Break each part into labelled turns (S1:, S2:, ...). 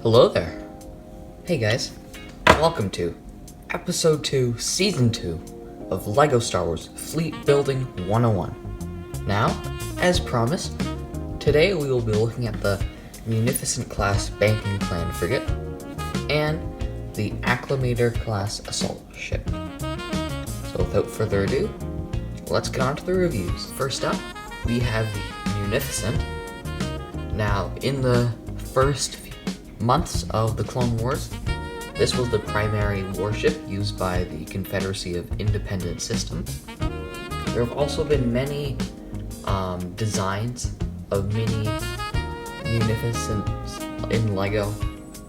S1: Hello there. Hey guys, welcome to Episode 2, Season 2 of LEGO Star Wars Fleet Building 101. Now, as promised, today we will be looking at the Munificent class Banking Clan Frigate and the Acclamator class Assault Ship. So without further ado, let's get on to the reviews. First up, we have the Munificent. Now, in the first few months of the Clone Wars, this was the primary warship used by the Confederacy of Independent Systems. There have also been many designs of mini Munificents in LEGO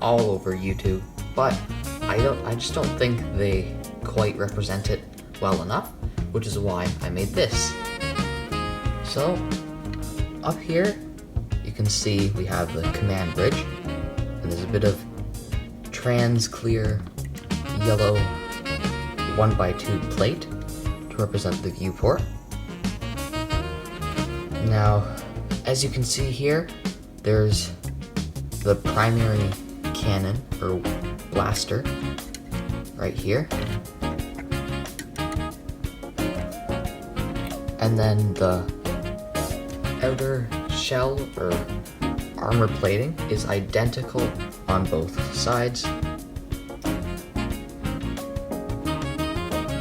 S1: all over YouTube, but I just don't think they quite represent it well enough, which is why I made this. So, up here, you can see we have the command bridge, and there's a bit of trans-clear yellow 1x2 plate to represent the viewport. Now, as you can see here, there's the primary cannon, or blaster, right here. And then the outer shell, or armor plating, is identical on both sides.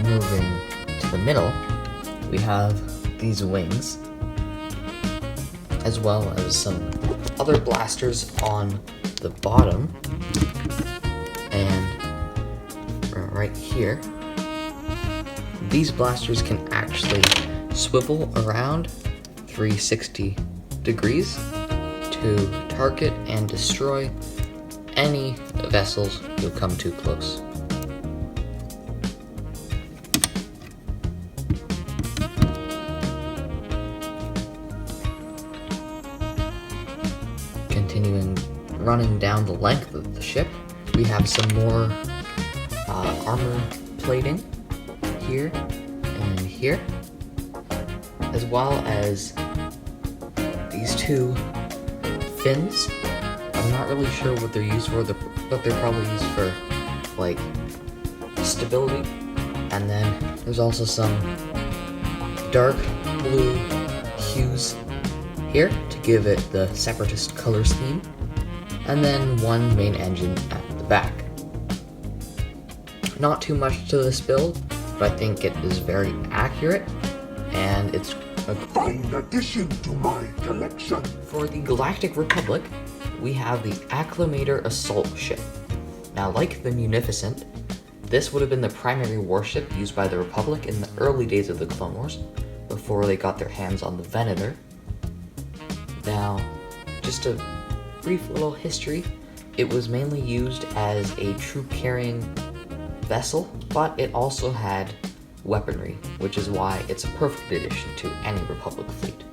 S1: Moving to the middle, we have these wings, as well as some other blasters on the bottom, and right here. These blasters can actually swivel around 360 degrees to target and destroy any vessels who come too close. Continuing running down the length of the ship, we have some more armor plating here and here, as well as these two fins. I'm not really sure what they're used for, but they're probably used for like stability. And then there's also some dark blue hues here to give it the separatist color scheme, and then one main engine at the back. Not too much to this build, but I think it is very accurate, and it's a
S2: fine addition to my collection.
S1: For the Galactic Republic, we have the Acclamator Assault Ship. Now, like the Munificent, this would have been the primary warship used by the Republic in the early days of the Clone Wars, before they got their hands on the Venator. Now, just a brief little history, it was mainly used as a troop-carrying vessel, but it also had weaponry, which is why it's a perfect addition to any Republic fleet.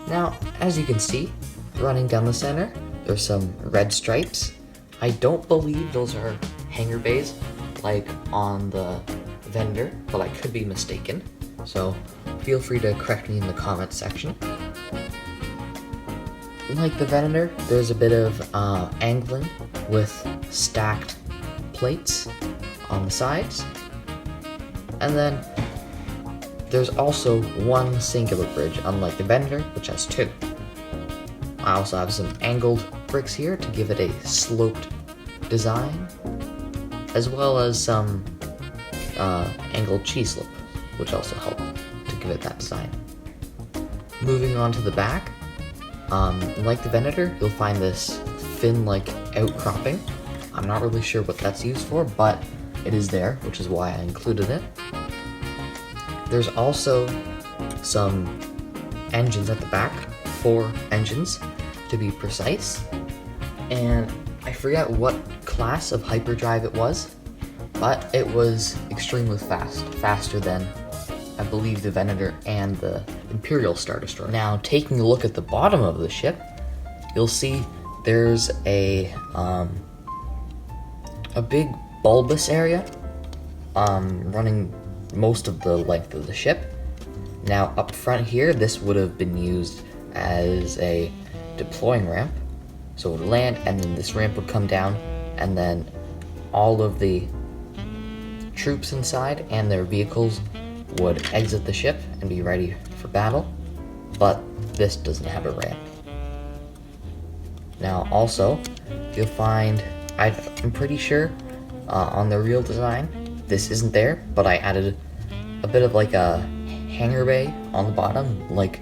S1: Now, as you can see, running down the center, there's some red stripes. I don't believe those are hangar bays, like on the Venator, but I could be mistaken, so feel free to correct me in the comments section. Like the Venator, there's a bit of angling with stacked plates on the sides. And then there's also one singular bridge, unlike the Venator, which has two. I also have some angled bricks here to give it a sloped design, as well as some angled Chi-slip, which also help to give it that design. Moving on to the back, like the Venator, you'll find this fin-like outcropping. I'm not really sure what that's used for, but it is there, which is why I included it. There's also some engines at the back, 4 engines to be precise, and I forget what class of hyperdrive it was, but it was extremely fast, faster than, I believe, the Venator and the Imperial Star Destroyer. Now, taking a look at the bottom of the ship, you'll see there's a big bulbous area running most of the length of the ship. Now, up front here, this would have been used as a deploying ramp, So it would land, and then this ramp would come down, and then all of the troops inside and their vehicles would exit the ship and be ready for battle. But this doesn't have a ramp. Now also, you'll find, I'm pretty sure on the real design, this isn't there, but I added a bit of like a hangar bay on the bottom, like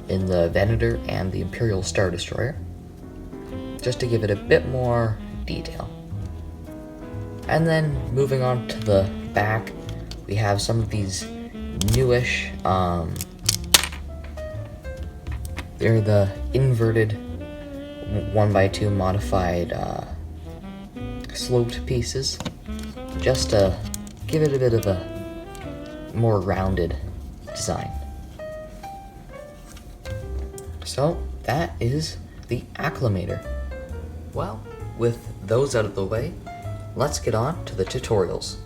S1: in the Venator and the Imperial Star Destroyer, just to give it a bit more detail. And then moving on to the back, we have some of these newish, they're the inverted 1x2 modified sloped pieces, just to give it a bit of a more rounded design. So that is the Acclamator. Well, with those out of the way, let's get on to the tutorials.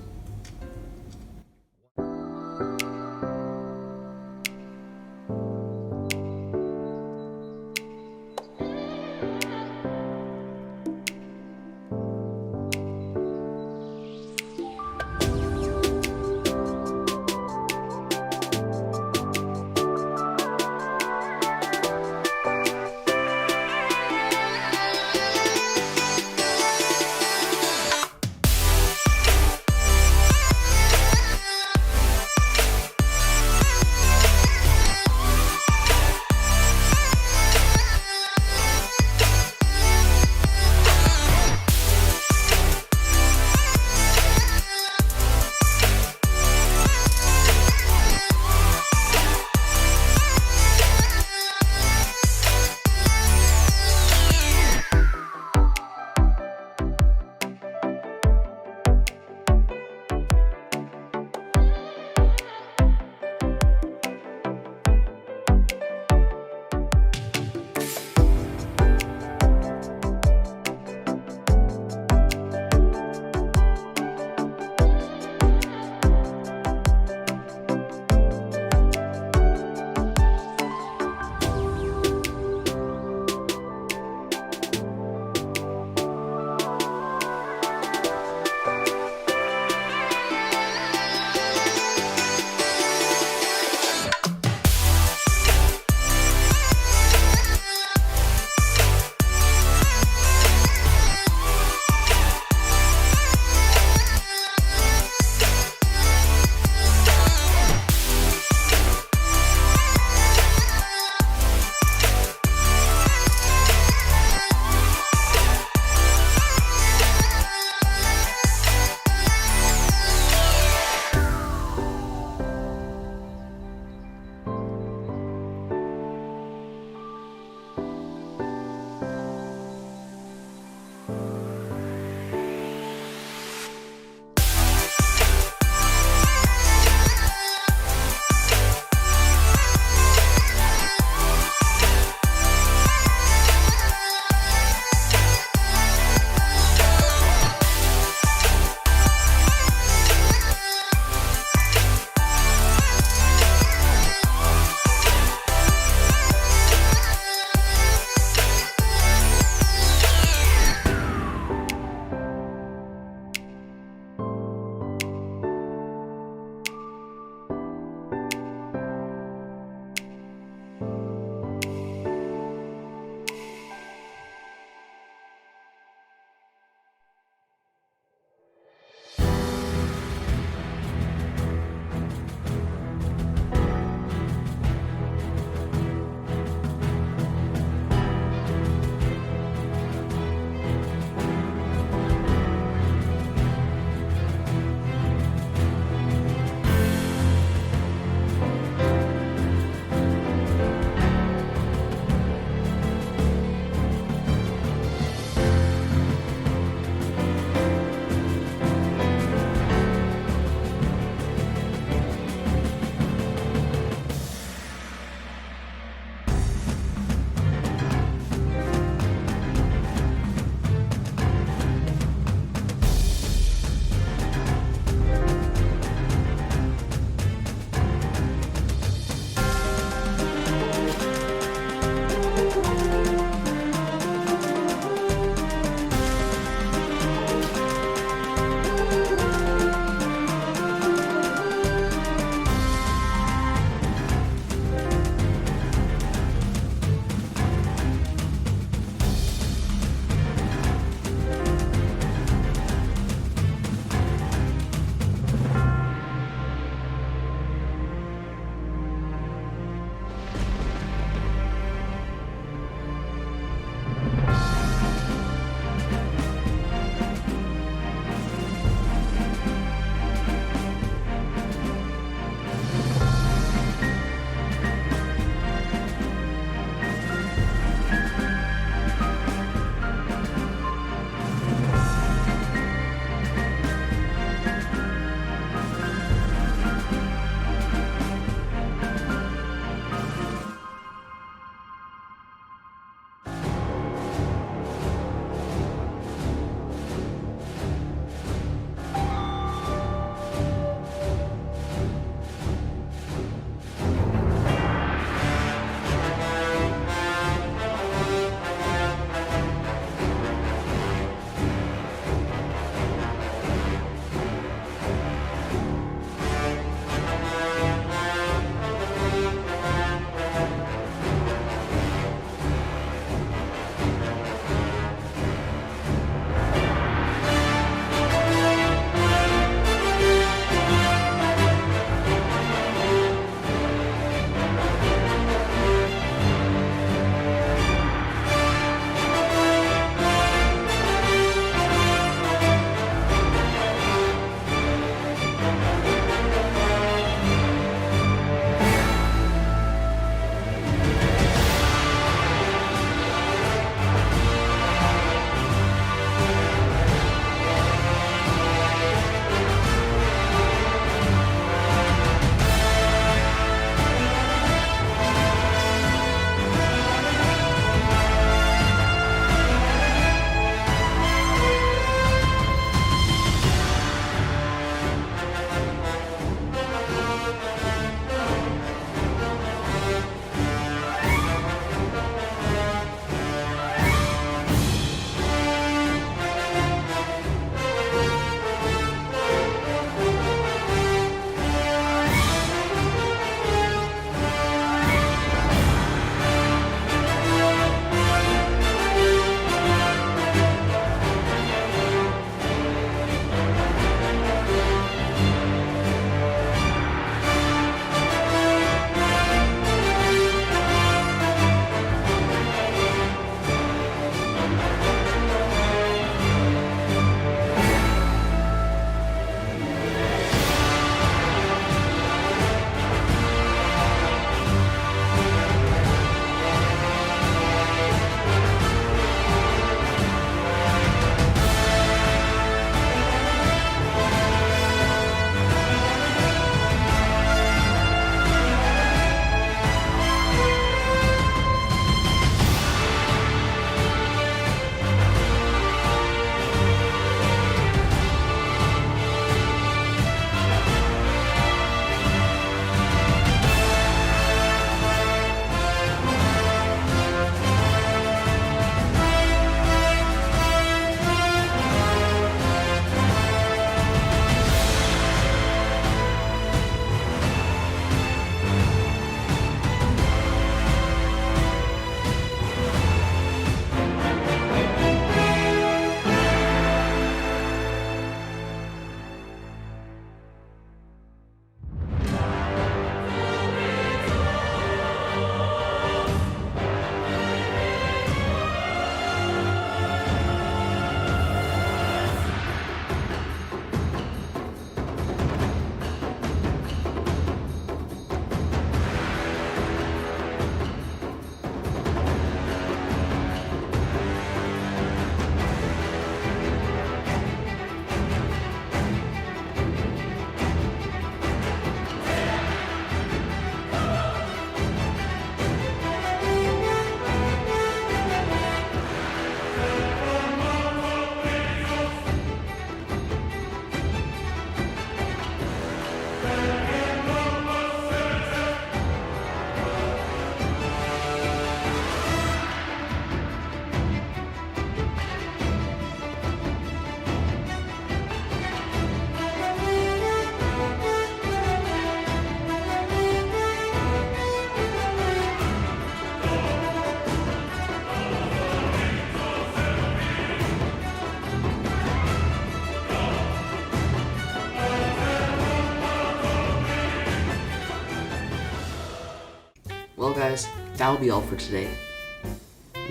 S1: that'll be all for today.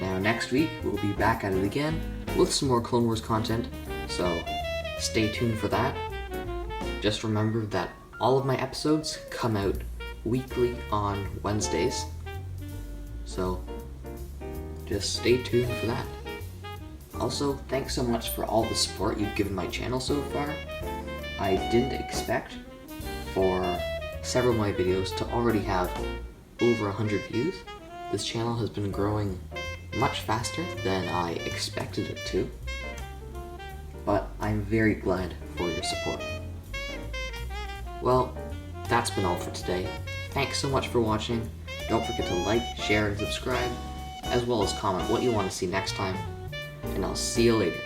S1: Now next week, we'll be back at it again with some more Clone Wars content, so stay tuned for that. Just remember that all of my episodes come out weekly on Wednesdays, so just stay tuned for that. Also, thanks so much for all the support you've given my channel so far. I didn't expect for several of my videos to already have over 100 views. This channel has been growing much faster than I expected it to, but I'm very glad for your support. Well, that's been all for today. Thanks so much for watching. Don't forget to like, share, and subscribe, as well as comment what you want to see next time, and I'll see you later.